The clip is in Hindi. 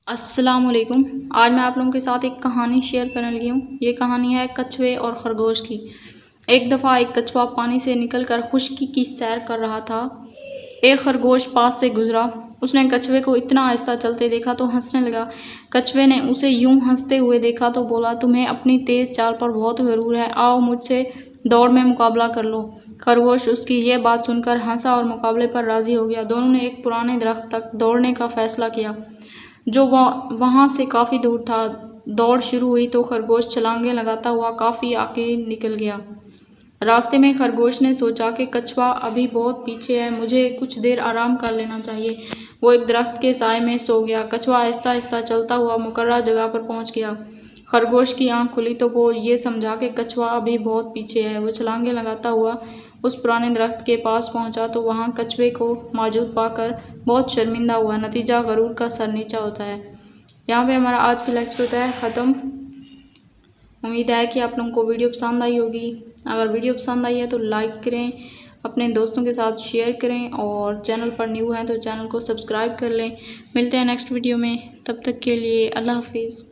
अस्सलामुअलैकुम। आज मैं आप लोगों के साथ एक कहानी शेयर करने लगी हूँ। ये कहानी है कछुए और खरगोश की। एक दफ़ा एक कछुआ पानी से निकलकर खुशकी की सैर कर रहा था। एक खरगोश पास से गुजरा। उसने कछुए को इतना आहिस्ता चलते देखा तो हंसने लगा। कछुए ने उसे यूं हंसते हुए देखा तो बोला, तुम्हें अपनी तेज़ चाल पर बहुत गरूर है, आओ मुझसे दौड़ में मुकाबला कर लो। खरगोश उसकी यह बात सुनकर हंसा और मुकाबले पर राज़ी हो गया। दोनों ने एक पुराने दरख्त तक दौड़ने का फैसला किया जो वहाँ से काफ़ी दूर था। दौड़ शुरू हुई तो खरगोश छलांगे लगाता हुआ काफ़ी आगे निकल गया। रास्ते में खरगोश ने सोचा कि कछुआ अभी बहुत पीछे है, मुझे कुछ देर आराम कर लेना चाहिए। वो एक दरख्त के साए में सो गया। कछुआ आहिस्ता आहिस्ता चलता हुआ मुकर्रर जगह पर पहुँच गया। खरगोश की आँख खुली तो वो ये समझा कि कछुआ अभी बहुत पीछे है। वो छलांगे लगाता हुआ उस पुराने दरख्त के पास पहुंचा तो वहां कछुए को मौजूद पाकर बहुत शर्मिंदा हुआ। नतीजा गरूर का सर नीचा होता है। यहाँ पे हमारा आज का लेक्चर होता है ख़त्म। उम्मीद है कि आप लोगों को वीडियो पसंद आई होगी। अगर वीडियो पसंद आई है तो लाइक करें, अपने दोस्तों के साथ शेयर करें और चैनल पर न्यू हैं तो चैनल को सब्सक्राइब कर लें। मिलते हैं नेक्स्ट वीडियो में, तब तक के लिए अल्लाह हाफिज़।